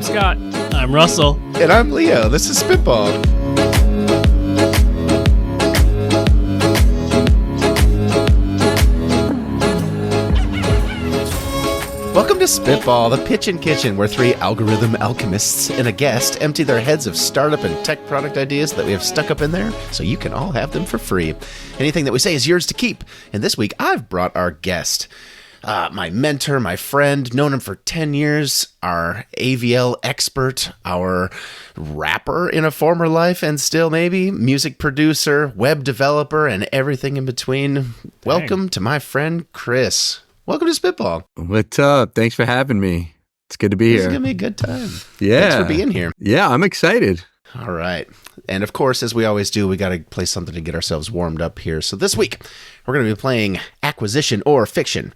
Scott. I'm Russell. And I'm Leo. This is Spitball. Welcome to Spitball, the pitch and kitchen, where three algorithm alchemists and a guest empty their heads of startup and tech product ideas that we have stuck up in there so you can all have them for free. Anything that we say is yours to keep. And this week, I've brought our guest. My mentor, my friend, known him for 10 years, our AVL expert, our rapper in a former life and still maybe, music producer, web developer, and everything in between. Dang. Welcome to my friend Chris. Welcome to Spitball. What's up? Thanks for having me. It's good to be here. It's going to be a good time. Yeah. Thanks for being here. Yeah, I'm excited. All right. And of course, as we always do, we got to play something to get ourselves warmed up here. So this week, we're going to be playing Acquisition or Fiction.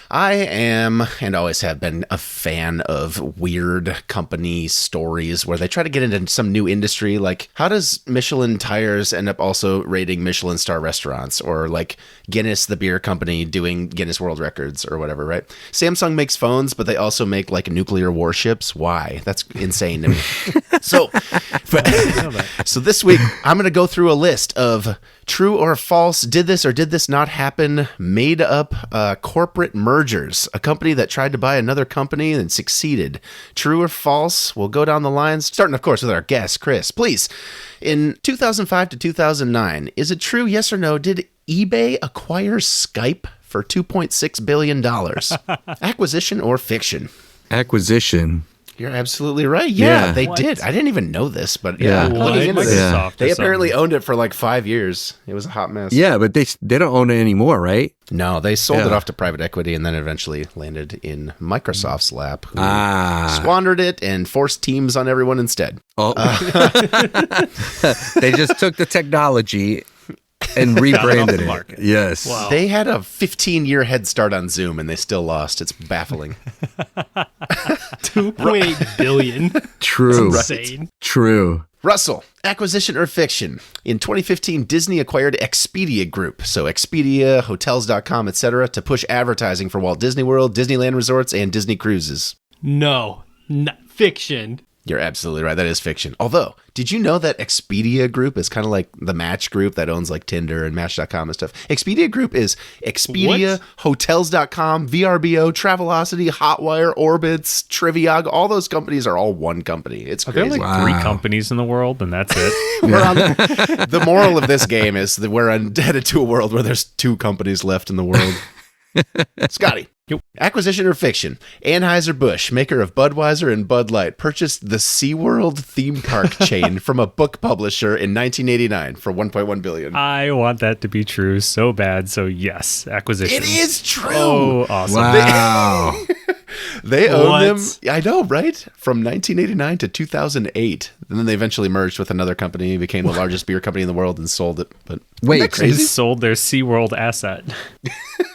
I am, and always have been, a fan of weird company stories where they try to get into some new industry. Like, how does Michelin tires end up also rating Michelin star restaurants? Or like Guinness, the beer company, doing Guinness World Records or whatever, right? Samsung makes phones, but they also make like nuclear warships. Why? That's insane to me. So this week, I'm going to go through a list of true or false, did this or did this not happen, made up corporate mergers, a company that tried to buy another company and succeeded. True or false? We'll go down the lines, starting, of course, with our guest, Chris. Please, in 2005 to 2009, is it true, yes or no, did eBay acquire Skype for $2.6 billion? Acquisition or fiction? Acquisition. You're absolutely right. Yeah, they did. I didn't even know this, but they apparently owned it for like 5 years. It was a hot mess. Yeah, but they don't own it anymore, right? No, they sold it off to private equity and then eventually landed in Microsoft's lap, who squandered it and forced Teams on everyone instead. Oh. They just took the technology and rebranded it. Yes. Wow. They had a 15-year head start on Zoom, and they still lost. It's baffling. 2.8 billion. True. That's insane. True. Russell, acquisition or fiction? In 2015, Disney acquired Expedia Group, so Expedia, Hotels.com, etc., to push advertising for Walt Disney World, Disneyland Resorts, and Disney Cruises. No, fiction. You're absolutely right. That is fiction. Although, did you know that Expedia Group is kind of like the Match Group that owns like Tinder and Match.com and stuff? Expedia Group is Expedia, Hotels.com, VRBO, Travelocity, Hotwire, Orbitz, Triviag. All those companies are all one company. It's crazy. Are there like 3 companies in the world and that's it? The moral of this game is that we're headed to a world where there's 2 companies left in the world. Scotty. Yep. Acquisition or fiction? Anheuser-Busch, maker of Budweiser and Bud Light, purchased the SeaWorld theme park chain from a book publisher in 1989 for $1.1 billion. I want that to be true so bad, so yes, acquisition. It is true! Oh, awesome. Wow. They own them, I know, right? From 1989 to 2008. And then they eventually merged with another company, became the largest beer company in the world, and sold it. But wait, isn't that crazy? They sold their SeaWorld asset.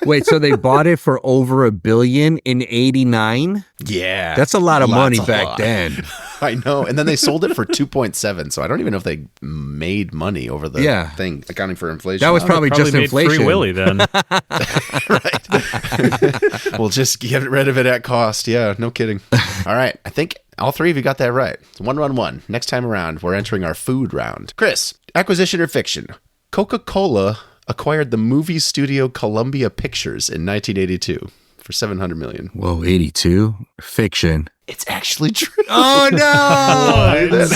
Wait, so they bought it for over $1 billion in 89? Yeah. That's a lot of money back then. I know. And then they sold it for 2.7. So I don't even know if they made money over the thing, accounting for inflation. That was probably just made inflation. Free Willy then. Right. We'll just get rid of it at cost. Yeah, no kidding. All right. I think all 3 of you got that right. It's 1-1-1. Next time around, we're entering our food round. Chris, acquisition or fiction? Coca-Cola acquired the movie studio Columbia Pictures in 1982 for $700 million. Whoa, 82? Fiction. It's actually true. Oh, no!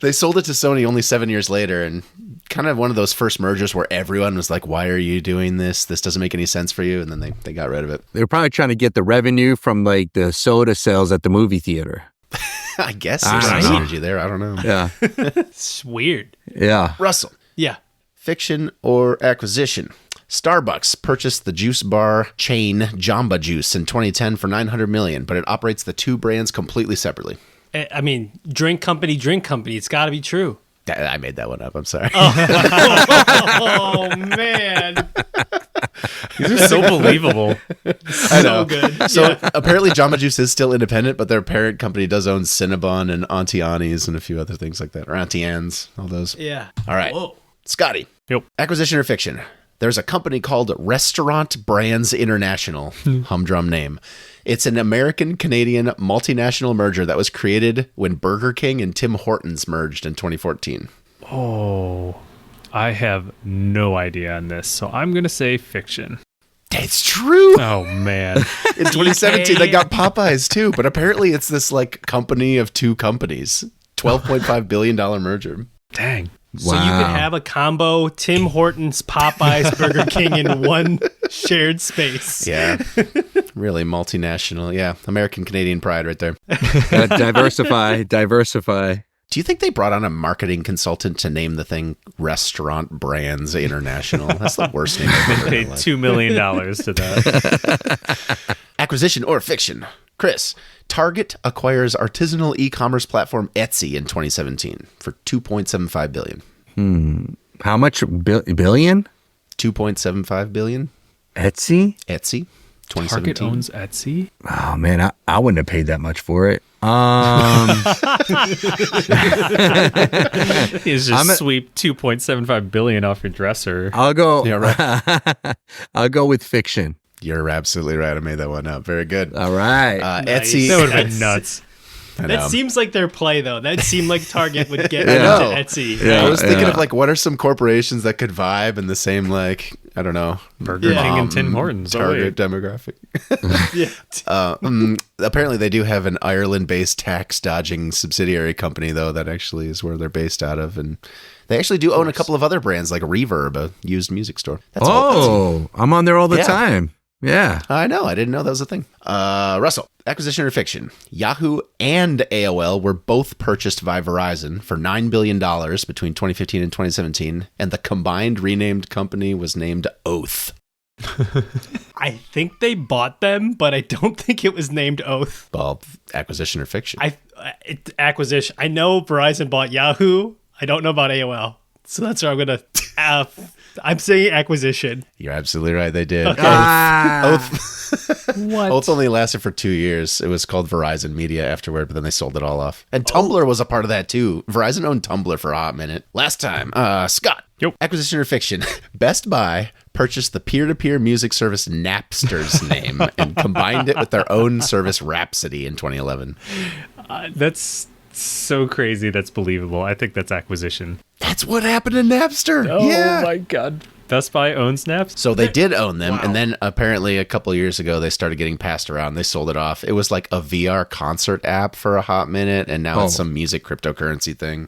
They sold it to Sony only 7 years later, and kind of one of those first mergers where everyone was like, why are you doing this? This doesn't make any sense for you. And then they got rid of it. They were probably trying to get the revenue from like the soda sales at the movie theater. I guess there's some synergy there. I don't know. Yeah. It's weird. Yeah. Russell. Yeah. Fiction or acquisition? Starbucks purchased the juice bar chain Jamba Juice in 2010 for $900 million, but it operates the 2 brands completely separately. I mean, drink company. It's got to be true. I made that one up. I'm sorry. Oh man. These are so believable. So good. So apparently Jamba Juice is still independent, but their parent company does own Cinnabon and Auntie Annie's and a few other things like that. Or Auntie Anne's, all those. Yeah. All right. Whoa. Scotty. Yep. Acquisition or fiction? There's a company called Restaurant Brands International, humdrum name, It's an American-Canadian multinational merger that was created when Burger King and Tim Hortons merged in 2014. Oh, I have no idea on this, so I'm going to say fiction. It's true. Oh, man. In 2017, they got Popeyes too, but apparently it's this like company of two companies. $12.5 billion merger. Dang. So you could have a combo Tim Hortons, Popeyes, Burger King in one shared space. Yeah. Really multinational. Yeah. American-Canadian pride right there. Diversify. Do you think they brought on a marketing consultant to name the thing Restaurant Brands International? That's the worst name I've ever heard in Paid my life. $2 million to that. Acquisition or fiction? Chris, Target acquires artisanal e-commerce platform Etsy in 2017 for $2.75 billion. How much? Billion? $2.75 billion? Etsy? Etsy, 2017. Target owns Etsy? Oh, man, I wouldn't have paid that much for it. Is just sweep $2.75 billion off your dresser. I'll go. Yeah, right. I'll go with fiction. You're absolutely right. I made that one up. Very good. All right. Nice. Etsy. That would have been nuts. I know. That seems like their play, though. That seemed like Target would get I know. into Etsy. Yeah. I was thinking of like, what are some corporations that could vibe in the same, like, I don't know, Burger King and Tim Hortons. Target demographic. Yeah. Apparently, they do have an Ireland-based tax dodging subsidiary company, though, that actually is where they're based out of, and they actually do own a couple of other brands, like Reverb, a used music store. That's all. I'm on there all the Yeah. time. Yeah. I know. I didn't know that was a thing. Russell, acquisition or fiction? Yahoo and AOL were both purchased by Verizon for $9 billion between 2015 and 2017, and the combined renamed company was named Oath. I think they bought them, but I don't think it was named Oath. Well, acquisition or fiction? Acquisition. I know Verizon bought Yahoo. I don't know about AOL. So that's where I'm going to... I'm saying acquisition. You're absolutely right. They did. Okay. Oath. What? Oath only lasted for 2 years. It was called Verizon Media afterward, but then they sold it all off. And Tumblr was a part of that too. Verizon owned Tumblr for a hot minute. Last time, Scott. Yep. Acquisition or fiction? Best Buy purchased the peer-to-peer music service Napster's name and combined it with their own service Rhapsody in 2011. That's so crazy. That's believable. I think that's acquisition. That's what happened to Napster. Oh yeah. my God. Best Buy owns Snaps? So they did own them, Wow. and then apparently a couple of years ago they started getting passed around. They sold it off. It was like a VR concert app for a hot minute, and now it's some music cryptocurrency thing.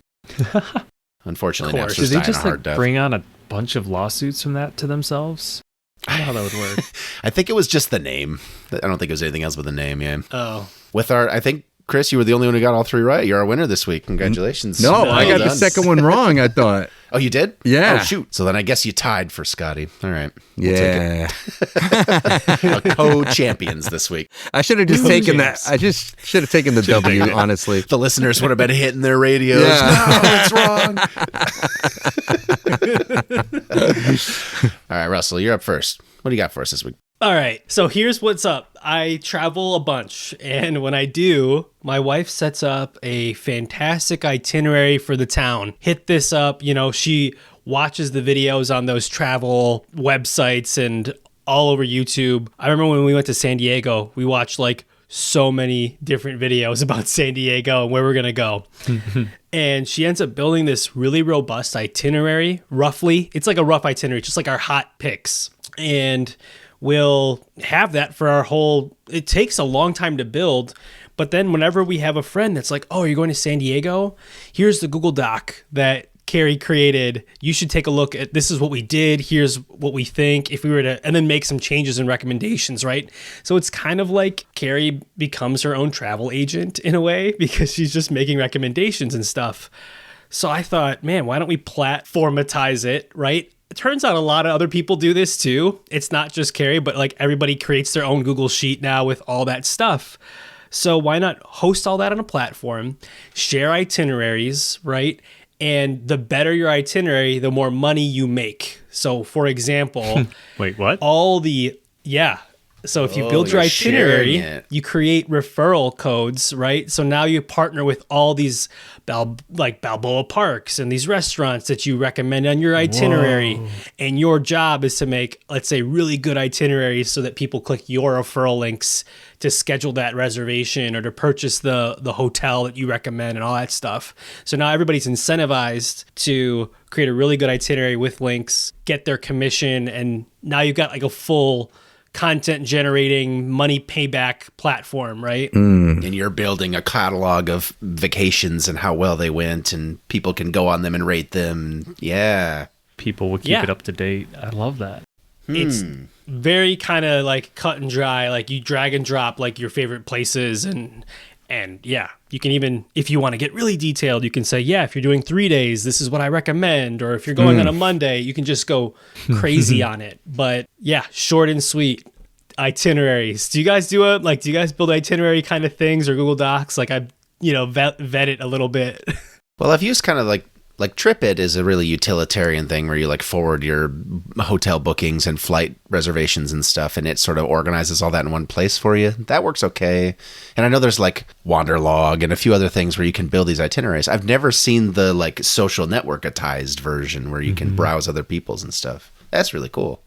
Unfortunately, Of course. Napster's Did they dying just a hard death. bring on a bunch of lawsuits from that to themselves? I don't know how that would work. I think it was just the name. I don't think it was anything else but the name. Yeah. Oh. With our, I think Chris, you were the only one who got all three right. You're our winner this week. Congratulations. No, Well I got the done. second one wrong, I thought. Oh, you did? Yeah. Oh, shoot. So then I guess you tied for Scotty. All right. Yeah. Co-champions this week. I should have just taken that. I just should have taken the W, honestly. The listeners would have been hitting their radios. Yeah. No, it's wrong. All right, Russell, you're up first. What do you got for us this week? All right. So here's what's up. I travel a bunch, and when I do, my wife sets up a fantastic itinerary for the town. Hit this up. You know, she watches the videos on those travel websites and all over YouTube. I remember when we went to San Diego, we watched like so many different videos about San Diego and where we're going to go. And she ends up building this really robust itinerary, roughly. It's like a rough itinerary, just like our hot picks. And we'll have that for our whole, it takes a long time to build, but then whenever we have a friend that's like, oh, you're going to San Diego? Here's the Google Doc that Carrie created. You should take a look at, this is what we did. Here's what we think if we were to, and then make some changes and recommendations, right? So it's kind of like Carrie becomes her own travel agent in a way because she's just making recommendations and stuff. So I thought, man, why don't we platformatize it, right? It turns out a lot of other people do this too. It's not just Carrie, but like everybody creates their own Google Sheet now with all that stuff. So why not host all that on a platform, share itineraries, right? And the better your itinerary, the more money you make. So for example, Wait, what? all the So if you Oh, build your you're sharing itinerary, it. you create referral codes, right? So now you partner with all these Balboa parks and these restaurants that you recommend on your itinerary. Whoa. And your job is to make, let's say, really good itineraries so that people click your referral links to schedule that reservation or to purchase the hotel that you recommend and all that stuff. So now everybody's incentivized to create a really good itinerary with links, get their commission, and now you've got like a full content generating money payback platform, right? And you're building a catalog of vacations and how well they went, and people can go on them and rate them. Yeah. People will keep Yeah. it up to date. I love that. It's very kind of like cut and dry, like you drag and drop like your favorite places, and yeah, you can even, if you want to get really detailed, you can say, yeah, if you're doing 3 days, this is what I recommend. Or if you're going on a Monday, you can just go crazy on it. But yeah, short and sweet itineraries. Do you guys do do you guys build itinerary kind of things or Google Docs? Like I, vet it a little bit. Well, I've used kind of like TripIt is a really utilitarian thing where you like forward your hotel bookings and flight reservations and stuff, and it sort of organizes all that in one place for you. That works okay. And I know there's like Wanderlog and a few other things where you can build these itineraries. I've never seen the like social networkatized version where you can browse other people's and stuff. That's really cool.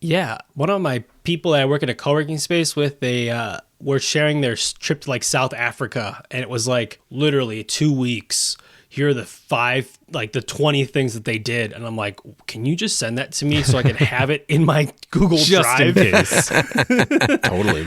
Yeah, one of my people that I work in a co-working space with, they were sharing their trip to like South Africa, and it was like literally 2 weeks. Here are the 20 things that they did. And I'm like, can you just send that to me so I can have it in my Google Just in Drive? case. Totally.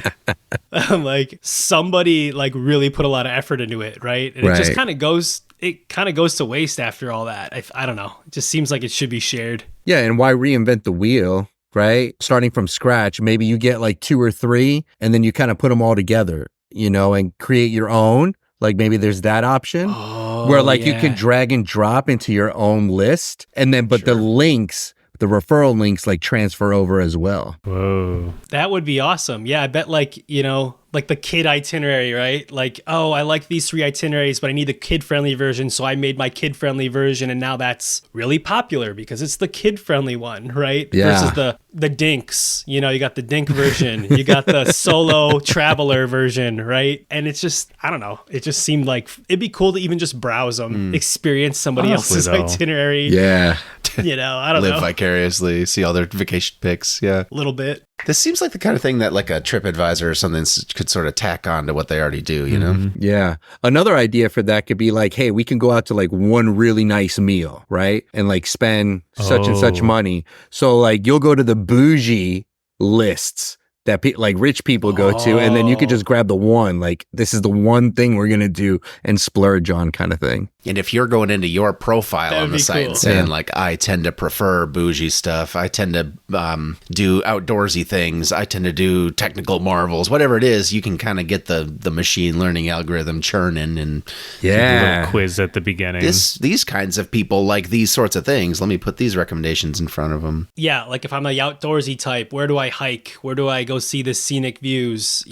I'm like, somebody like really put a lot of effort into it, right? And it just Right. kind of goes to waste after all that. I don't know. It just seems like it should be shared. Yeah, and why reinvent the wheel, right? Starting from scratch, maybe you get like 2 or 3 and then you kind of put them all together, and create your own. Like maybe there's that option where like you could drag and drop into your own list, and then but the the referral links like transfer over as well. Whoa. That would be awesome. Yeah, I bet like the kid itinerary, right? Like, oh, I like these 3 itineraries, but I need the kid-friendly version, so I made my kid-friendly version, and now that's really popular because it's the kid-friendly one, right? Yeah. Versus the dinks. You got the dink version, you got the solo traveler version, right? And it's just, I don't know. It just seemed like it'd be cool to even just browse them, experience somebody Honestly, else's though. itinerary. Yeah. I don't Live know. vicariously, see all their vacation pics. Yeah. A little bit. This seems like the kind of thing that like a TripAdvisor or something could sort of tack on to what they already do, you know? Yeah. Another idea for that could be like, hey, we can go out to like one really nice meal, right? And like spend such and such Oh. money. So like you'll go to the bougie lists that like rich people go to, and then you could just grab the one, like this is the one thing we're going to do and splurge on kind of thing. And if you're going into your profile That on would the be site cool. and saying Yeah. like, I tend to prefer bougie stuff, I tend to do outdoorsy things, I tend to do technical marvels, whatever it is, you can kind of get the machine learning algorithm churning. And A Yeah. little quiz at the beginning. these kinds of people like these sorts of things. Let me put these recommendations in front of them. Yeah, like if I'm the outdoorsy type, where do I hike? Where do I go see the scenic views?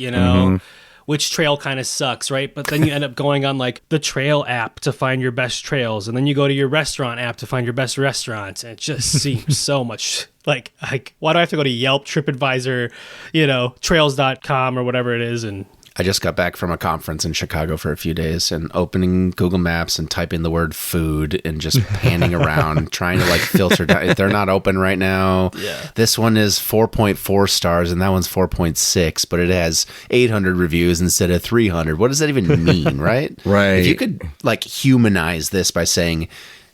Which trail kind of sucks, right? But then you end up going on like the trail app to find your best trails, and then you go to your restaurant app to find your best restaurants. And it just seems so much like why do I have to go to Yelp, TripAdvisor, trails.com or whatever it is? And I just got back from a conference in Chicago for a few days, and opening Google Maps and typing the word food and just panning around, trying to like filter down. They're not open right now. Yeah. This one is 4.4 stars and that one's 4.6, but it has 800 reviews instead of 300. What does that even mean, right? Right. If you could like humanize this by saying,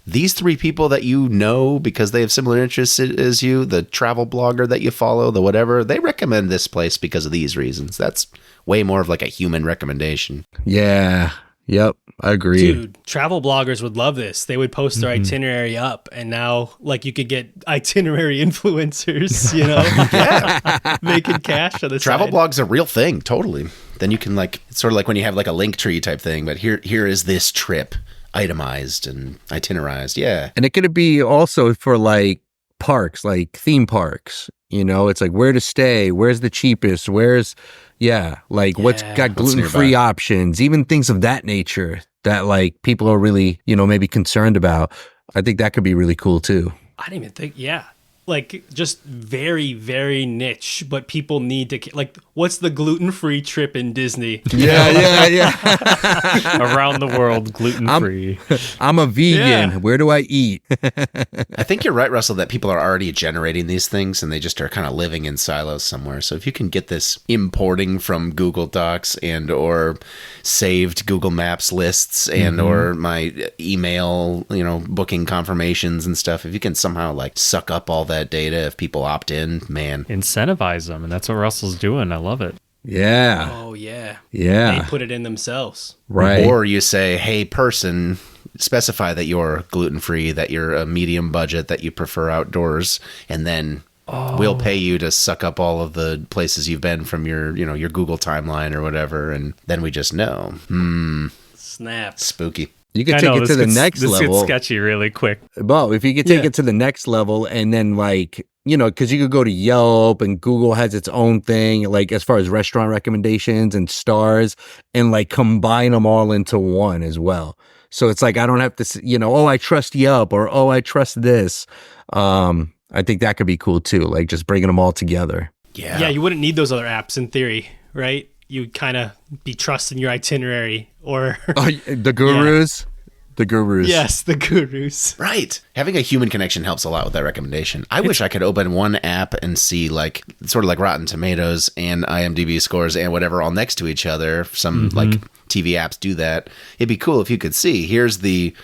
these 3 people that you know because they have similar interests as you, the travel blogger that you follow, the whatever, they recommend this place because of these reasons. That's way more of like a human recommendation. Yeah. Yep. I agree. dude, travel bloggers would love this. They would post their itinerary up, and now like you could get itinerary influencers, making cash on the Travel side. blog's a real thing, totally. Then you can like, it's sort of like when you have like a link tree type thing, but here is this trip itemized and itinerized. Yeah. And it could be also for like parks, like theme parks. It's like where to stay, where's the cheapest, what's got gluten-free nearby. options, even things of that nature that like people are really, maybe concerned about. I think that could be really cool too. I didn't even think. Yeah, like just very, very niche, but people need to like. What's the gluten-free trip in Disney? Yeah. Around the world, gluten-free. I'm a vegan. Yeah. Where do I eat? I think you're right, Russell, that people are already generating these things and they just are kind of living in silos somewhere. So if you can get this importing from Google Docs and or saved Google Maps lists and or my email, booking confirmations and stuff, if you can somehow like suck up all that data, if people opt in, man. Incentivize them, and that's what Russell's doing. I love it. Yeah. Oh yeah. Yeah. They put it in themselves. Right. Or you say, hey, person, specify that you're gluten-free, that you're a medium budget, that you prefer outdoors, and then we'll pay you to suck up all of the places you've been from your, your Google timeline or whatever, and then we just know. Snap. Spooky. You could take it to the next this level. gets sketchy really quick. Well, if you could take it to the next level and then like, because you could go to Yelp and Google has its own thing, like as far as restaurant recommendations and stars, and like combine them all into one as well. So it's like, I don't have to, I trust Yelp or, I trust this. I think that could be cool too. Like just bringing them all together. Yeah. Yeah, you wouldn't need those other apps in theory, right? You'd kind of be trusting your itinerary or... the gurus? The gurus. Yes, the gurus. Right. Having a human connection helps a lot with that recommendation. I wish I could open one app and see like sort of like Rotten Tomatoes and IMDb scores and whatever all next to each other. Some like TV apps do that. It'd be cool if you could see, here's the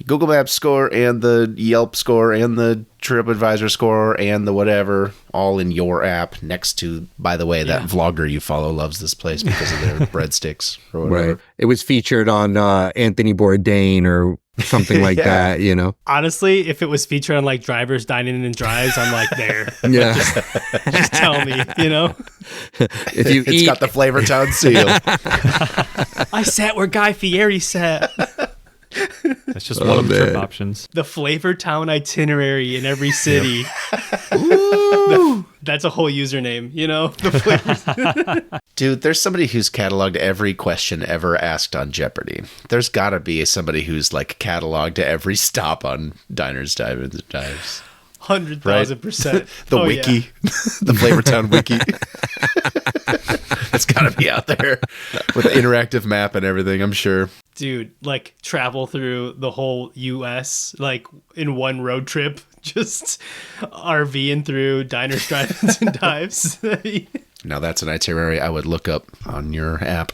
Google Maps score and the Yelp score and the TripAdvisor score and the whatever all in your app next to, by the way, that vlogger you follow loves this place because of their breadsticks or whatever. Right. It was featured on Anthony Bourdain or something like that, Honestly, if it was featured on like Drivers Dining and Drives, I'm like there. Yeah. Just tell me, If you It's got the Flavor Town seal. I sat where Guy Fieri sat. That's just one of the trip options. The Flavor Town itinerary in every city. That's a whole username, The Flavor. Dude, there's somebody who's cataloged every question ever asked on Jeopardy. There's got to be somebody who's like cataloged every stop on Diners, Dives, and Dives. 100,000%. The wiki, the Flavor Town wiki. It's got to be out there with an interactive map and everything, I'm sure. Dude, like travel through the whole US, like in one road trip, just RVing through diners, drive-ins, and dives. Now that's an itinerary I would look up on your app.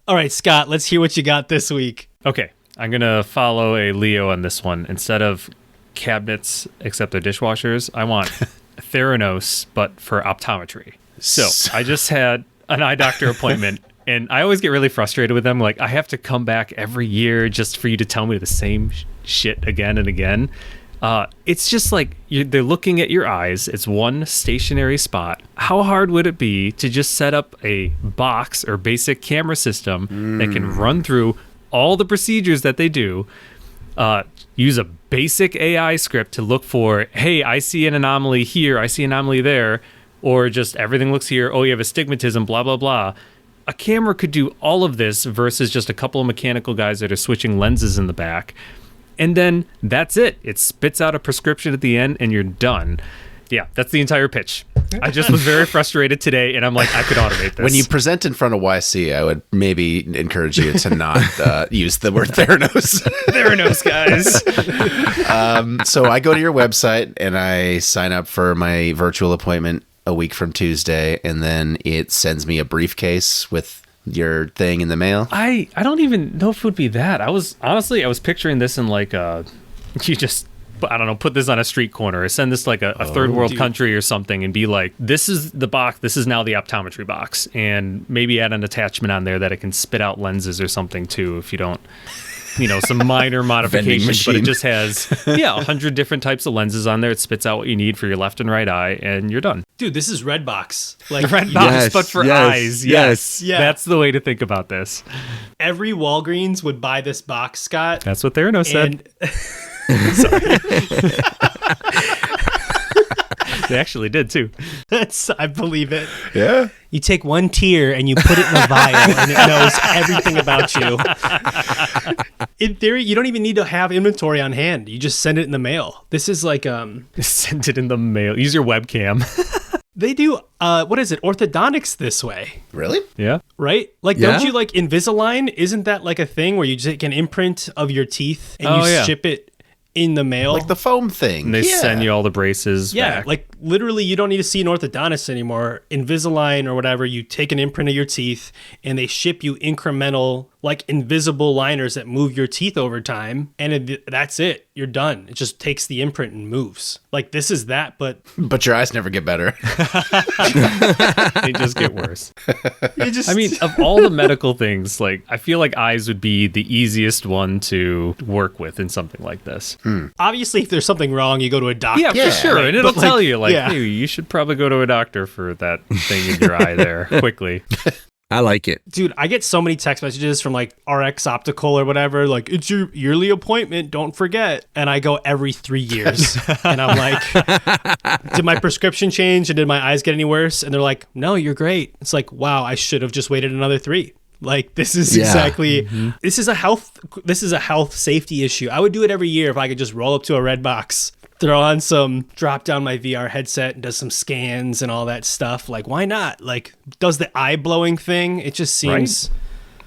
All right, Scott, let's hear what you got this week. Okay, I'm going to follow a Leo on this one. Instead of cabinets, except they're dishwashers, I want Theranos, but for optometry. So I just had an eye doctor appointment, and I always get really frustrated with them. Like, I have to come back every year just for you to tell me the same shit again and again. It's just like they're looking at your eyes. It's one stationary spot. How hard would it be to just set up a box or basic camera system that can run through all the procedures that they do, use a basic AI script to look for, hey, I see an anomaly here, I see an anomaly there, or just everything looks here, oh, you have astigmatism, blah, blah, blah. A camera could do all of this versus just a couple of mechanical guys that are switching lenses in the back. And then that's it. It spits out a prescription at the end and you're done. Yeah, that's the entire pitch. I just was very frustrated today, and I'm like, I could automate this. When you present in front of YC, I would maybe encourage you to not use the word Theranos. Theranos, guys. So I go to your website, and I sign up for my virtual appointment a week from Tuesday, and then it sends me a briefcase with your thing in the mail. I don't even know if it would be that. I was picturing this in like you just, I don't know, put this on a street corner or send this like a third world country or something and be like, this is the box, this is now the optometry box, and maybe add an attachment on there that it can spit out lenses or something too if you don't, some minor modifications, but it just has 100 different types of lenses on there. It spits out what you need for your left and right eye, and you're done. Dude, this is Redbox. Like Redbox, Yes, but for yes, eyes. yes. Yeah. That's the way to think about this. Every Walgreens would buy this box, Scott. That's what Theranos said. They actually did too. I believe it. Yeah. You take one tear and you put it in a vial and it knows everything about you. in theory, you don't even need to have inventory on hand. You just send it in the mail. This is like Send it in the mail. Use your webcam. they do what is it? Orthodontics this way. Really? Yeah. Right? Like, Yeah? don't you like Invisalign? Isn't that like a thing where you just take an imprint of your teeth and you ship it in the mail? Like the foam thing. And they send you all the braces back. Like literally you don't need to see an orthodontist anymore. Invisalign or whatever, you take an imprint of your teeth and they ship you incremental, like invisible liners that move your teeth over time. And that's it. You're done. It just takes the imprint and moves. Like this is that, but But your eyes never get better. They just get worse. you just, I mean, of all the medical things, like I feel like eyes would be the easiest one to work with in something like this. obviously if there's something wrong, you go to a doctor. Yeah, for sure. And it'll but, tell you, like, yeah. hey, you should probably go to a doctor for that thing in your eye there quickly. I like it. Dude, I get so many text messages from like RX Optical or whatever, like, it's your yearly appointment, don't forget. And I go every 3 years. And I'm like, did my prescription change and did my eyes get any worse? And they're like, no, you're great. It's like, wow, I should have just waited another 3. Like this is exactly this is a health safety issue. I would do it every year if I could just roll up to a Redbox, throw on drop down my VR headset and does some scans and all that stuff. Like, why not? Like, does the eye blowing thing. It just seems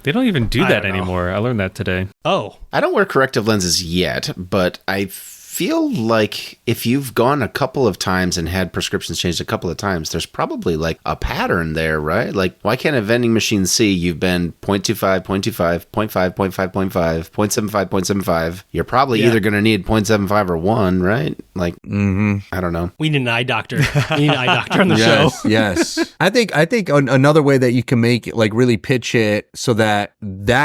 They don't even do I that don't know. anymore. I learned that today. Oh, I don't wear corrective lenses yet, but I feel like if you've gone a couple of times and had prescriptions changed a couple of times, there's probably like a pattern there, right? Like, why can't a vending machine see you've been 0.25, 0.25, 0.5, 0.5, 0.5, 0.75, 0.75? You're probably either going to need 0.75 or 1, right? Like, I don't know. we need an eye doctor. We need an eye doctor on the Yes, show. yes. I think another way that you can make it, like really pitch it so that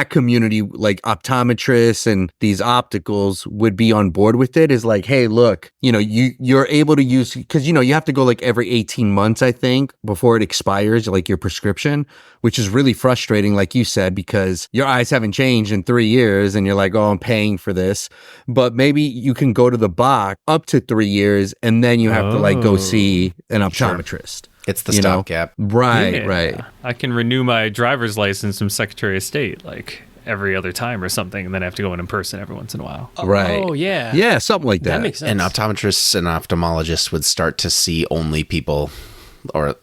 community, like optometrists and these opticals, would be on board with it is like, hey, look, you're able to use, because you have to go like every 18 months, I think, before it expires, like your prescription, which is really frustrating, like you said, because your eyes haven't changed in 3 years and you're like, oh, I'm paying for this. But maybe you can go to the box up to 3 years and then you have to like go see an optometrist. It's the stopgap. Right, Yeah. right. I can renew my driver's license from Secretary of State like every other time or something, and then I have to go in person every once in a while. Right. Oh, yeah. Yeah, something like that. That makes sense. And optometrists and ophthalmologists would start to see only people, or,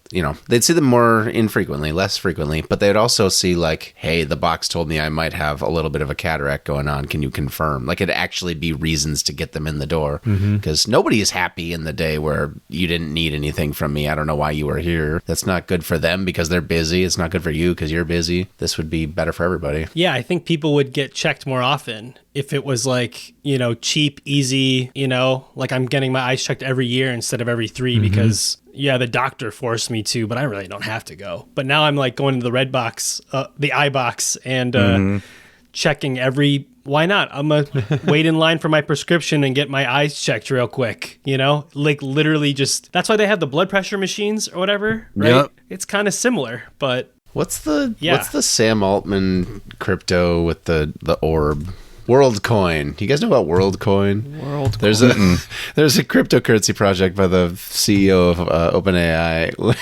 they'd see them more infrequently, less frequently, but they'd also see like, hey, the box told me I might have a little bit of a cataract going on. Can you confirm? Like, it'd actually be reasons to get them in the door, because nobody is happy in the day where you didn't need anything from me. I don't know why you were here. That's not good for them because they're busy. It's not good for you because you're busy. This would be better for everybody. Yeah, I think people would get checked more often if it was like, cheap, easy, like I'm getting my eyes checked every year instead of every 3 because, the doctor forced me to, but I really don't have to go. But now I'm like going to the Redbox, the iBox, and checking why not? I'm going to wait in line for my prescription and get my eyes checked real quick, like literally just, that's why they have the blood pressure machines or whatever, right? Yep. It's kind of similar, but What's the Sam Altman crypto with the orb? WorldCoin. You guys know about WorldCoin? There's a cryptocurrency project by the CEO of OpenAI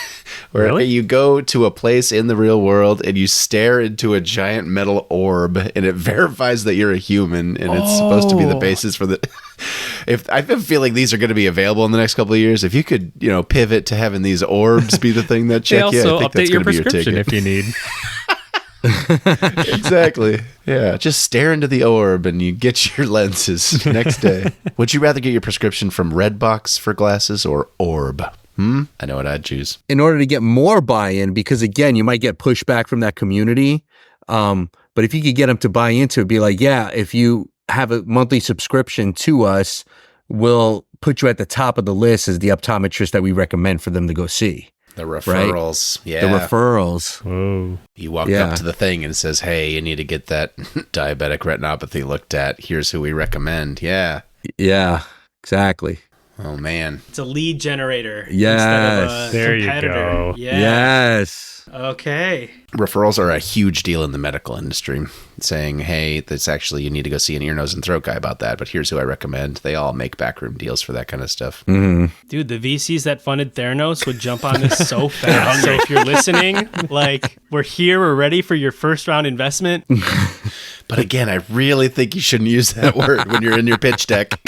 where you go to a place in the real world and you stare into a giant metal orb and it verifies that you're a human, and it's supposed to be the basis for the. If I have a feeling these are going to be available in the next couple of years, if you could, pivot to having these orbs be the thing that check you, I also think update that's your going to be your prescription ticket. if you need. Exactly. Yeah. Just stare into the orb and you get your lenses next day. Would you rather get your prescription from Redbox for glasses or Orb? I know what I'd choose. In order to get more buy-in, because again, you might get pushback from that community. But if you could get them to buy into it, be like, yeah, if you have a monthly subscription to us, we'll put you at the top of the list as the optometrist that we recommend for them to go see. The referrals. Right? Yeah. The referrals. Whoa. You walk up to the thing and it says, hey, you need to get that diabetic retinopathy looked at. Here's who we recommend. Yeah. Yeah, exactly. Oh, man. it's a lead generator. Yes. Instead of a There you competitor. go. Yeah. Yes. Okay. Referrals are a huge deal in the medical industry, saying, hey, that's actually, you need to go see an ear, nose, and throat guy about that, but here's who I recommend. They all make backroom deals for that kind of stuff. Mm-hmm. Dude, the VCs that funded Theranos would jump on this so fast. So if you're listening, like, we're here, we're ready for your first round investment. But again, I really think you shouldn't use that word when you're in your pitch deck.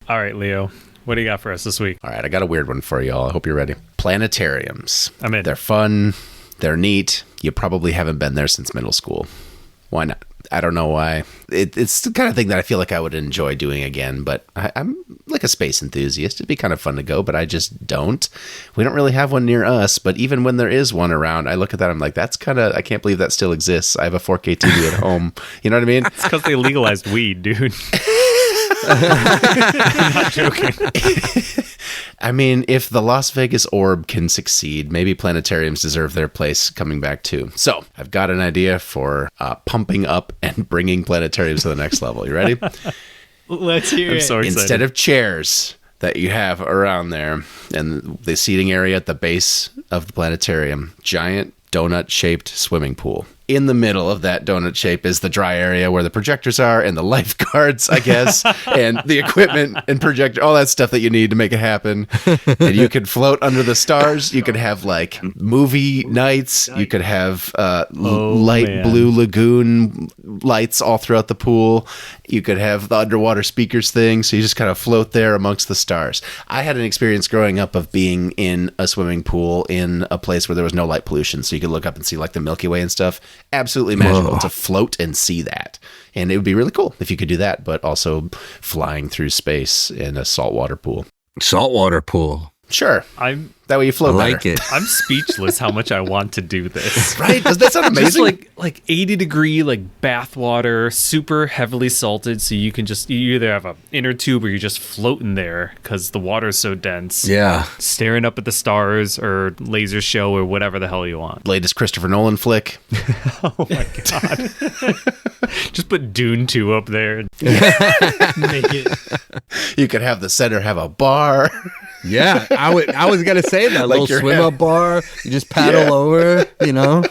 All right, Leo, what do you got for us this week? All right, I got a weird one for you all. I hope you're ready. Planetariums. I'm in. They're fun. They're neat. You probably haven't been there since middle school. Why not? I don't know why. It's the kind of thing that I feel like I would enjoy doing again, but I'm like a space enthusiast. It'd be kind of fun to go, but I just don't. We don't really have one near us, but even when there is one around, I look at that, I'm like, that's kind of, I can't believe that still exists. I have a 4K TV at home. You know what I mean? It's because they legalized weed, dude. I'm not joking. I mean, if the Las Vegas orb can succeed, maybe planetariums deserve their place coming back too. So I've got an idea for pumping up and bringing planetariums to the next level. You ready? Let's hear I'm it. so excited. Instead of chairs that you have around there and the seating area at the base of the planetarium, giant donut-shaped swimming pool. In the middle of that donut shape is the dry area where the projectors are and the lifeguards, I guess, and the equipment and projector, all that stuff that you need to make it happen. And you could float under the stars. You could have like movie nights. You could have light blue lagoon lights all throughout the pool. You could have the underwater speakers thing. So you just kind of float there amongst the stars. I had an experience growing up of being in a swimming pool in a place where there was no light pollution. So you could look up and see like the Milky Way and stuff. Absolutely magical to float and see that. And it would be really cool if you could do that, but also flying through space in a saltwater pool. Saltwater pool. Sure. That way you I float like better. it. I'm speechless how much I want to do this. Right? Doesn't that sound Just amazing? like 80 degree like bath water, super heavily salted, so you can just you either have a inner tube or you're just floating there because the water's so dense. Yeah. Staring up at the stars or laser show or whatever the hell you want. Latest Christopher Nolan flick. Oh my god! Just put Dune 2 up there. Make it. You could have the center have a bar. Yeah. I was going to say that. Like Little your swim head. up bar. You just paddle over, you know?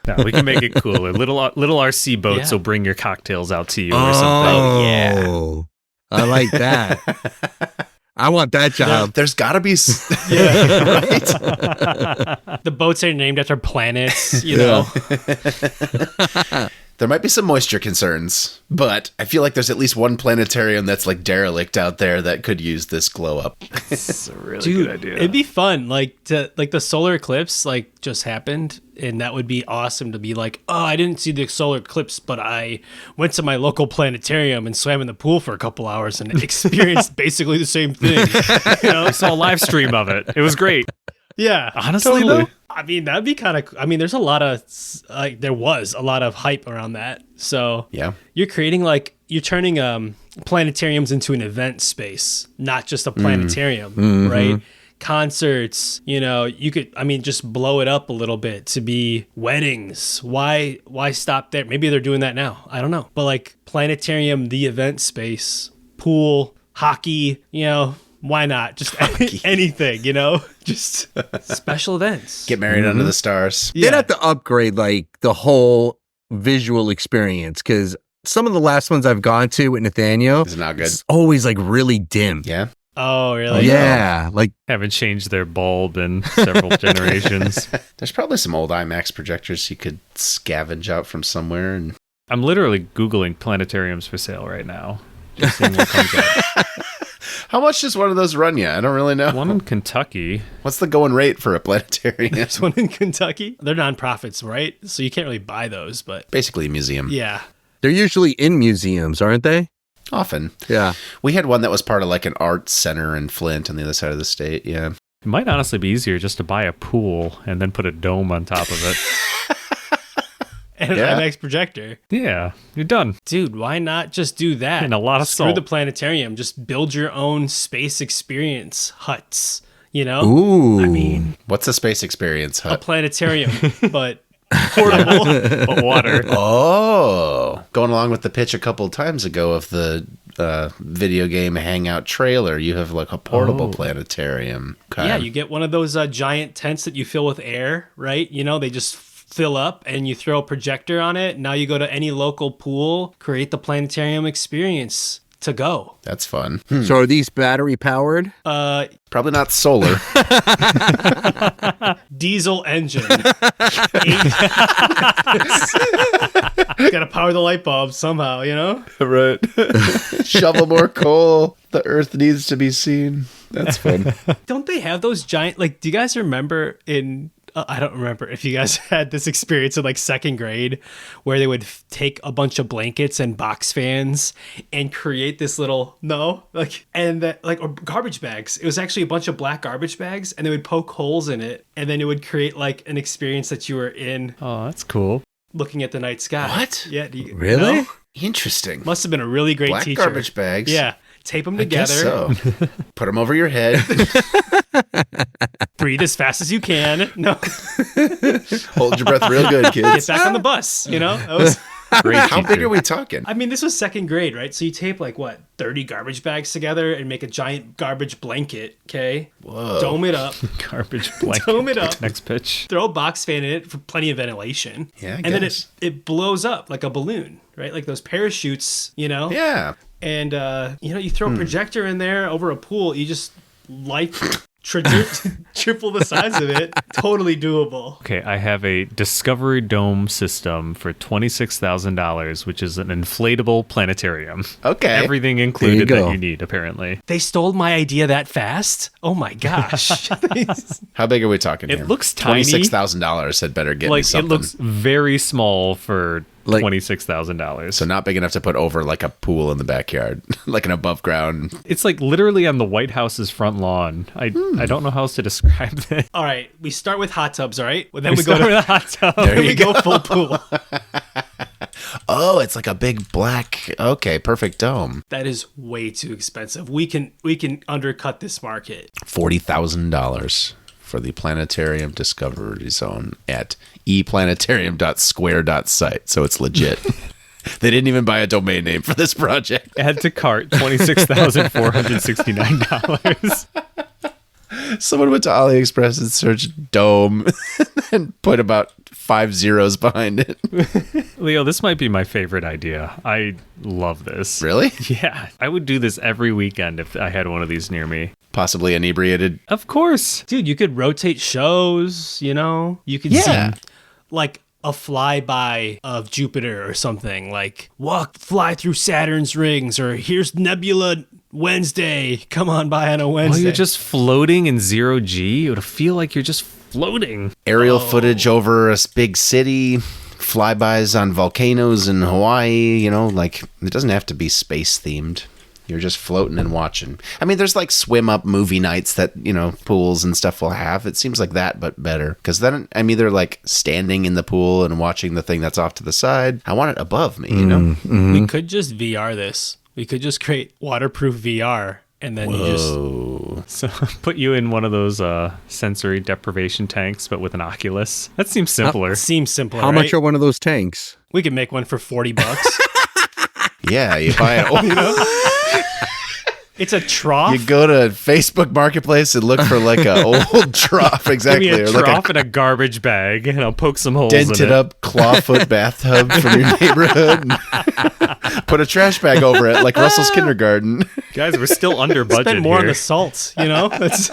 No, we can make it cooler. Little RC boats Yeah. will bring your cocktails out to you or something. Oh, I like that. I want that job. There's got to be... Yeah. right? The boats are named after planets, you know. There might be some moisture concerns, but I feel like there's at least one planetarium that's like derelict out there that could use this glow up. It's a really Dude, good idea. it'd be fun. Like the solar eclipse like just happened, and that would be awesome to be like, oh, I didn't see the solar eclipse, but I went to my local planetarium and swam in the pool for a couple hours and experienced basically the same thing. You know? I saw a live stream of it. It was great. Yeah. Honestly, totally. though? I mean, that'd be kind of, I mean, there's a lot of, like, there was a lot of hype around that. So Yeah. you're creating you're turning planetariums into an event space, not just a planetarium, right? Concerts, you could, I mean, just blow it up a little bit to be weddings. Why stop there? Maybe they're doing that now. I don't know. But like planetarium, the event space, pool, hockey, why not? Just anything, just special events. Get married under the stars. They'd have to upgrade like the whole visual experience because some of the last ones I've gone to with Nathaniel It's not good. it's always like really dim. Yeah. Oh, really? Yeah, like Haven't changed their bulb in several generations. There's probably some old IMAX projectors you could scavenge out from somewhere. And I'm literally Googling planetariums for sale right now. Just seeing what comes up. how much does one of those run you? I don't really know. One in Kentucky. What's the going rate for a planetarium? There's one in Kentucky. They're nonprofits, right? So you can't really buy those, but Basically a museum. yeah. they're usually in museums, aren't they? Often. Yeah. We had one that was part of like an art center in Flint on the other side of the state. Yeah. It might honestly be easier just to buy a pool and then put a dome on top of it. And Yeah. an IMAX projector. Yeah, you're done. Dude, why not just do that? And a lot of Screw salt. the planetarium. Just build your own space experience huts, Ooh. I mean, What's a space experience a hut? planetarium, but portable. But water. Oh, going along with the pitch a couple of times ago of the video game Hangout trailer, you have like a portable planetarium. Okay. Yeah, you get one of those giant tents that you fill with air, right? They just fill up and you throw a projector on it. Now you go to any local pool, create the planetarium experience. to go. That's fun. So are these battery powered? Probably not solar. Diesel engine. Gotta power the light bulb somehow, you know? Right. Shovel more coal. The earth needs to be seen. That's fun. Don't they have those giant, like, do you guys remember in, I don't remember if you guys had this experience in like second grade where they would take a bunch of blankets and box fans and create this little, or garbage bags. It was actually a bunch of black garbage bags and they would poke holes in it and then it would create like an experience that you were in Oh, that's cool. looking at the night sky. What? Yeah. Really? know? Interesting. Must have been a really great Black teacher. garbage bags. Yeah. Tape them I guess together. so. Put them over your head. Breathe as fast as you can. No. Hold your breath real good, Get kids. back on the bus. You know? That was. Great How big teacher. are we talking? I mean, this was second grade, right? So you tape 30 garbage bags together and make a giant garbage blanket, okay? Whoa. Dome it up, Garbage blanket. dome it up, Next pitch. throw a box fan in it for plenty of ventilation. Yeah, I and then guess. it blows up like a balloon, right? Like those parachutes, you know? Yeah. And, you throw a projector in there over a pool, you just triple the size of it. Totally doable. Okay, I have a Discovery Dome system for $26,000, which is an inflatable planetarium. Okay. Everything included go. that you need, apparently. They stole my idea that fast? Oh my gosh. How big are we talking It here? looks tiny. $26,000 had better get me Like, it something. looks very small for Like- $26,000. So not big enough to put over like a pool in the backyard, like an above ground. It's like literally on the White House's front lawn. I don't know how else to describe it. All right, we start with hot tubs, all right? Well, then We we go start to with a hot tub. then we go full pool. Oh, it's like a big black. Okay, perfect dome. That is way too expensive. We can undercut this market. $40,000 for the Planetarium Discovery Zone at eplanetarium.square.site. So it's legit. They didn't even buy a domain name for this project. Add to cart $26,469. Someone went to AliExpress and searched dome and put about 5 zeros behind it. Leo, this might be my favorite idea. I love this. Really? Yeah. I would do this every weekend if I had one of these near me. Possibly inebriated. Of course. Dude, you could rotate shows, you know? You could Yeah. see like a flyby of Jupiter or something, like fly through Saturn's rings, or here's Nebula Wednesday. Come on by on a Wednesday. While you're just floating in zero G, it would feel like you're just floating. Aerial footage over a big city, flybys on volcanoes in Hawaii, like it doesn't have to be space themed. You're just floating and watching. I mean, there's like swim up movie nights that, pools and stuff will have. It seems like that, but better. Because then I'm either like standing in the pool and watching the thing that's off to the side. I want it above me, We could just VR this. We could just create waterproof VR, and then you just So put you in one of those sensory deprivation tanks, but with an Oculus. That seems simpler. seems simpler. How right? much are one of those tanks? We could make one for $40. Yeah, you buy it. It's a trough. You go to Facebook Marketplace and look for like a old trough, exactly. Give me a or like trough and a garbage bag, and I'll poke some holes in dented it. up clawfoot bathtub from your neighborhood. And put a trash bag over it like Russell's kindergarten. Guys, we're still under budget Spend more here. on the salt, That's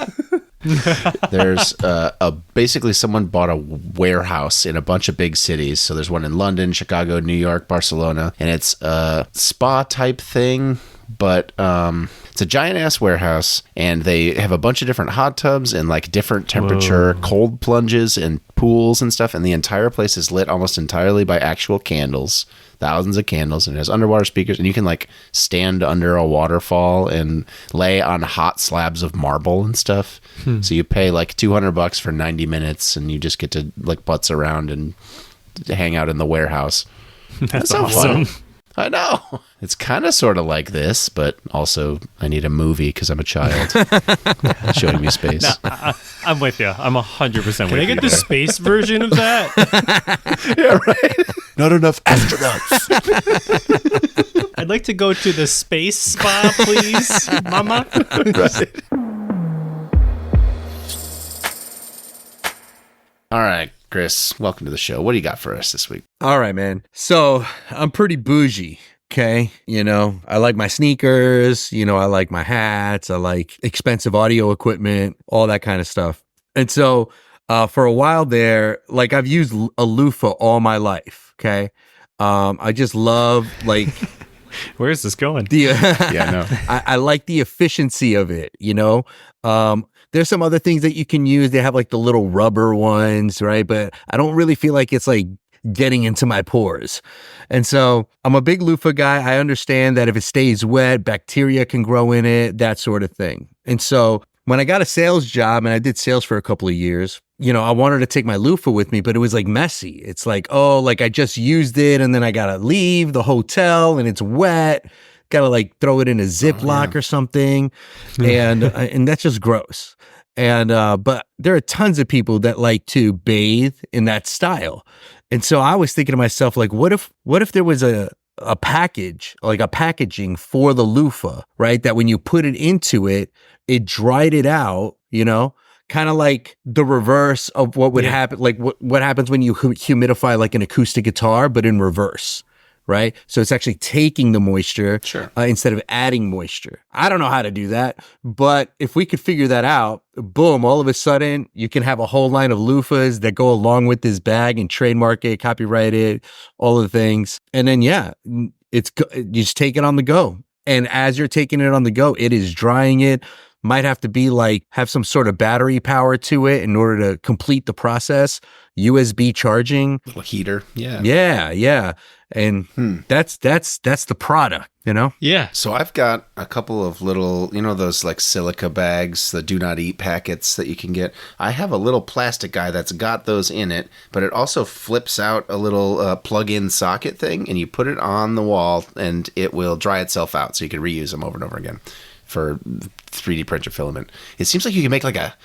There's basically someone bought a warehouse in a bunch of big cities. So there's one in London, Chicago, New York, Barcelona, and it's a spa type thing, but it's a giant ass warehouse, and they have a bunch of different hot tubs and like different temperature cold plunges and pools and stuff, and the entire place is lit almost entirely by actual candles. Thousands of candles, and it has underwater speakers, and you can like stand under a waterfall and lay on hot slabs of marble and stuff. So you pay like $200 for 90 minutes, and you just get to like putz around and hang out in the warehouse. That's so awesome. fun. I know. It's kind of sort of like this, but also I need a movie because I'm a child showing me space. I'm with you. I'm 100% with you. Can I get the there. space version of that? Yeah, right. Not enough astronauts. I'd like to go to the space spa, please, Mama. Right. All right, Chris, welcome to the show. What do you got for us this week? All right, man. So I'm pretty bougie, Okay. I like my sneakers, I like my hats, I like expensive audio equipment, all that kind of stuff. And so for a while there, like I've used a loofah all my life. Okay. I just love like Where is this going? Yeah, no. I like the efficiency of it, There's some other things that you can use. They have like the little rubber ones, right? But I don't really feel like it's like getting into my pores. And so I'm a big loofah guy. I understand that if it stays wet, bacteria can grow in it, that sort of thing. And so when I got a sales job and I did sales for a couple of years, I wanted to take my loofah with me, but it was like messy. It's like, like I just used it and then I got to leave the hotel and it's wet. Got to like throw it in a Ziploc or something. And that's just gross. And, but there are tons of people that like to bathe in that style. And so I was thinking to myself, like, what if there was a package, like a packaging for the loofah, right? That when you put it into it, it dried it out, kind of like the reverse of what would happen, like what happens when you humidify like an acoustic guitar, but in reverse. Right. So it's actually taking the moisture instead of adding moisture. I don't know how to do that, but if we could figure that out, boom, all of a sudden you can have a whole line of loofahs that go along with this bag and trademark it, copyright it, all the things. And then, you just take it on the go. And as you're taking it on the go, it is drying it. Might have to be like, have some sort of battery power to it in order to complete the process. USB charging. Little heater. Yeah. Yeah. And that's the product, Yeah. So I've got a couple of little, those like silica bags, the do not eat packets that you can get. I have a little plastic guy that's got those in it, but it also flips out a little plug-in socket thing, and you put it on the wall and it will dry itself out, so you can reuse them over and over again for 3D printer filament. It seems like you can make like a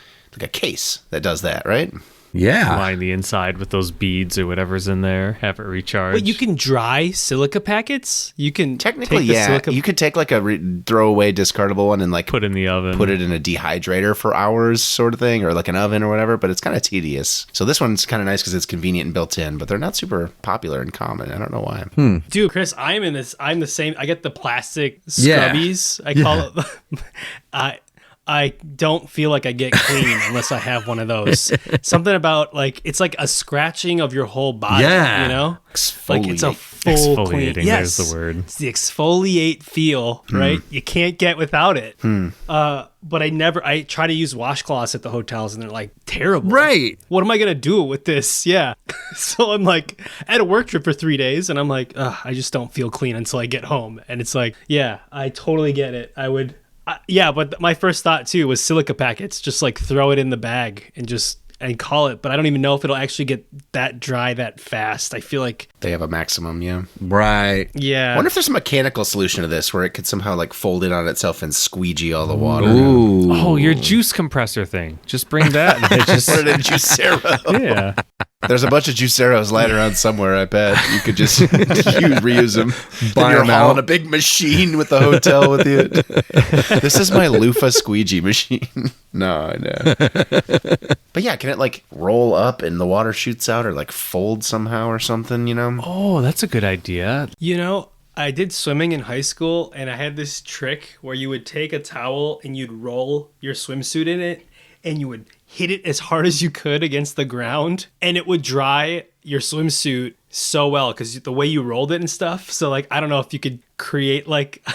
case that does that, right? Yeah. Line the inside with those beads or whatever's in there, have it recharge. Wait, you can dry silica packets? You can technically, take the silica... You could take like a throwaway discardable one and like put it in the oven, put it in a dehydrator for hours, sort of thing, or like an oven or whatever. But it's kind of tedious. So this one's kind of nice because it's convenient and built in, but they're not super popular and common. I don't know why. Dude, Chris, I'm the same. I get the plastic scrubbies. I call it. I don't feel like I get clean unless I have one of those. Something about like, it's like a scratching of your whole body, Like it's a full clean. Yes, there's the word. It's the exfoliate feel, right? You can't get without it. But I try to use washcloths at the hotels and they're like terrible. Right. What am I going to do with this? Yeah. So I'm like, I had a work trip for 3 days and I'm like, I just don't feel clean until I get home. And it's like, yeah, I totally get it. I would. But my first thought too was silica packets. Just like throw it in the bag and call it. But I don't even know if it'll actually get that dry that fast. I feel like they have a maximum, yeah. Right. Yeah. I wonder if there's a mechanical solution to this where it could somehow like fold in on itself and squeegee all the water. Ooh. Oh, your juice compressor thing. Just bring that. And Just put it in Juicero. Yeah. There's a bunch of Juiceros lying around somewhere, I bet. You could just reuse them. Buy You're them hauling out. a big machine with the hotel with you. This is my loofah squeegee machine. No. But yeah, can it like roll up and the water shoots out or like fold somehow or something, Oh, that's a good idea. I did swimming in high school and I had this trick where you would take a towel and you'd roll your swimsuit in it and you would hit it as hard as you could against the ground and it would dry your swimsuit so well because the way you rolled it and stuff. So like, I don't know if you could create like,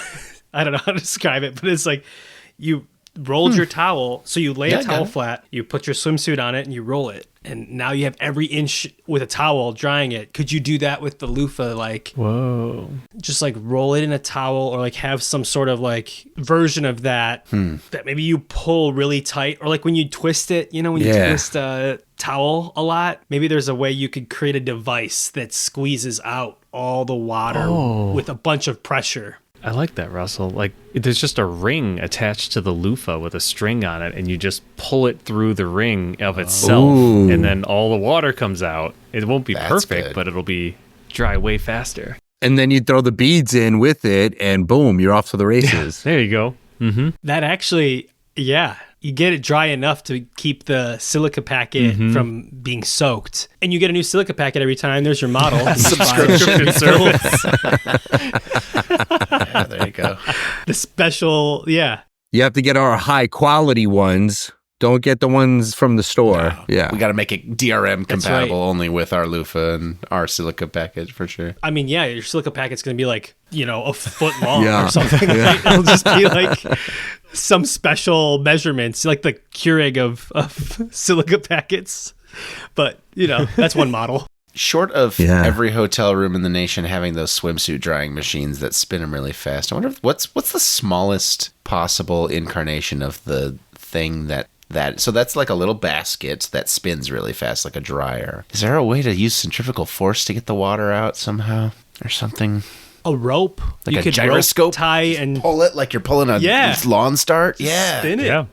I don't know how to describe it, but it's like you rolled your towel. So you lay a towel flat, you put your swimsuit on it and you roll it. And now you have every inch with a towel drying it. Could you do that with the loofah? Like, whoa, just like roll it in a towel or like have some sort of like version of that that maybe you pull really tight or like when you twist it, when you twist a towel a lot, maybe there's a way you could create a device that squeezes out all the water with a bunch of pressure. I like that, Russell. Like, there's just a ring attached to the loofah with a string on it, and you just pull it through the ring of itself, and then all the water comes out. It won't be perfect, but it'll be dry way faster. And then you throw the beads in with it, and boom, you're off to the races. There you go. Mm-hmm. That actually, Yeah. You get it dry enough to keep the silica packet from being soaked. And you get a new silica packet every time. There's your model. Subscription service. Yeah, there you go. The special, yeah. You have to get our high quality ones. Don't get the ones from the store. No. Yeah. We got to make it DRM compatible right. only with our loofah and our silica package for sure. I mean, yeah, your silica packet's going to be like, a foot long Yeah. or something. Right? It'll just be like some special measurements, like the Keurig of silica packets. But, that's one model. Short of every hotel room in the nation having those swimsuit drying machines that spin them really fast, I wonder what's the smallest possible incarnation of the thing so that's like a little basket that spins really fast like a dryer. Is there a way to use centrifugal force to get the water out somehow or something? A rope. Like you a could gyroscope? rope tie and Pull it like you're pulling a lawn start? Yeah. spin it. Yeah.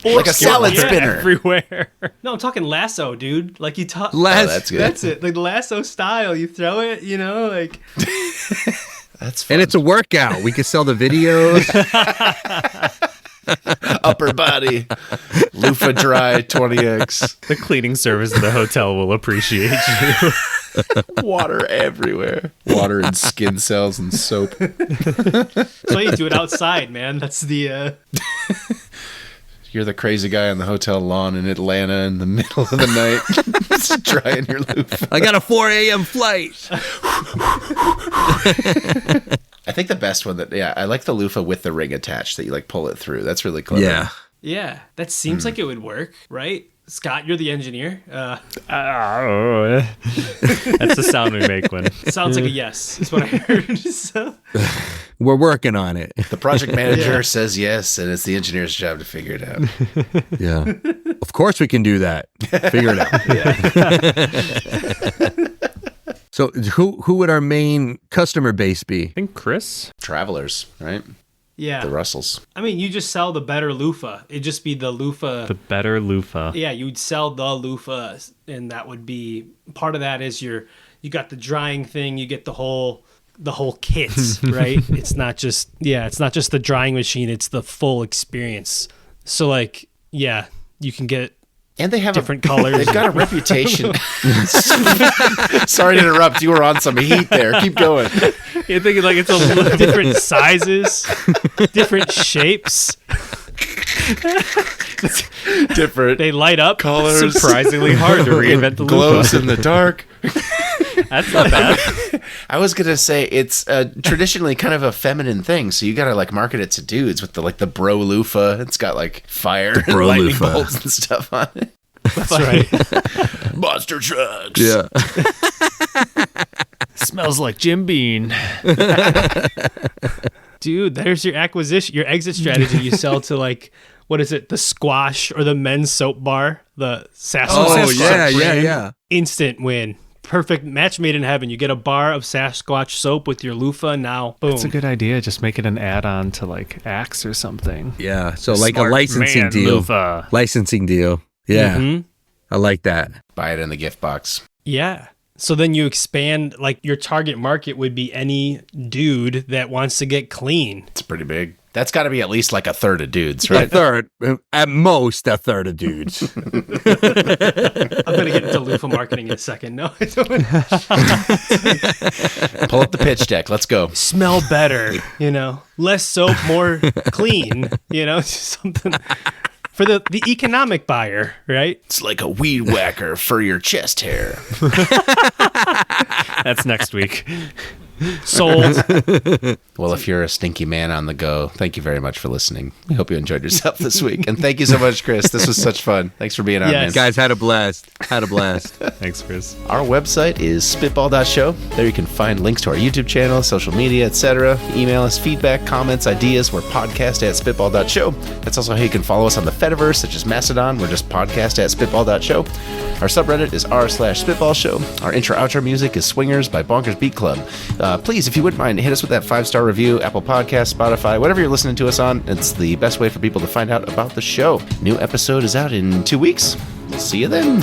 Like a salad spinner. Everywhere. No, I'm talking lasso, dude. Like you talk. Oh, that's good. That's it. Like lasso style. You throw it, like. That's fun. And it's a workout. We could sell the videos. Upper body. Loofah Dry 20X. The cleaning service of the hotel will appreciate you. Water everywhere. Water and skin cells and soap. So you do it outside, man. That's the. You're the crazy guy on the hotel lawn in Atlanta in the middle of the night. Just drying your loofah. I got a 4 a.m. flight. I think the best one I like the loofah with the ring attached that you like pull it through. That's really clever. Yeah. Yeah, that seems like it would work, right? Scott, you're the engineer. That's the sound we make when. Sounds like a yes, is what I heard. So. We're working on it. The project manager says yes, and it's the engineer's job to figure it out. Yeah. Of course we can do that. Figure it out. So who would our main customer base be? I think Chris. Travelers, right? Yeah. The Russells. I mean, you just sell the better loofah. It'd just be the loofah. The better loofah. Yeah, you'd sell the loofah, and that would be part of that is you got the drying thing, you get the whole kit, right? It's not just the drying machine, it's the full experience. So you can get And they have different colors. They've got a reputation. Sorry to interrupt. You were on some heat there. Keep going. You're thinking like it's a different sizes, different shapes. Different They light up. colors. Surprisingly hard to reinvent the Glows loofah. in the dark. That's not bad. I was gonna say it's traditionally kind of a feminine thing, so you gotta like market it to dudes with the bro loofah. It's got like fire and bro lightning loofah. bolts and stuff on it. That's right. Monster trucks. Yeah. Smells like Jim Beam. Dude, there's your exit strategy. You sell to like, what is it? The squash or the men's soap bar, the Sasquatch. Oh, yeah, brand. yeah. Instant win. Perfect match made in heaven. You get a bar of Sasquatch soap with your loofah. Now, boom. That's a good idea. Just make it an add-on to like Axe or something. Yeah. So like a Smart licensing man deal. loofah. Licensing deal. Yeah. Mhm. I like that. Buy it in the gift box. Yeah. So then you expand, like your target market would be any dude that wants to get clean. It's pretty big. That's got to be at least like a third of dudes, A right? third, at most, a third of dudes. I'm going to get into loofah marketing in a second. No, I don't. Pull up the pitch deck. Let's go. Smell better, less soap, more clean, something for the economic buyer, right? It's like a weed whacker for your chest hair. That's next week. Sold. Well, if you're a stinky man on the go, thank you very much for listening. We hope you enjoyed yourself this week. And thank you so much, Chris. This was such fun. Thanks for being on, Yes. man. Guys, had a blast. Thanks, Chris. Our website is spitball.show. There you can find links to our YouTube channel, social media, etc. Email us feedback, comments, ideas. We're podcast@spitball.show. That's also how you can follow us on the Fediverse, such as Mastodon. We're just podcast@spitball.show. Our subreddit is r/spitballshow. Our intro-outro music is Swingers by Bonkers Beat Club. Please, if you wouldn't mind, hit us with that 5-star review, Apple Podcasts, Spotify, whatever you're listening to us on. It's the best way for people to find out about the show. New episode is out in 2 weeks. See you then.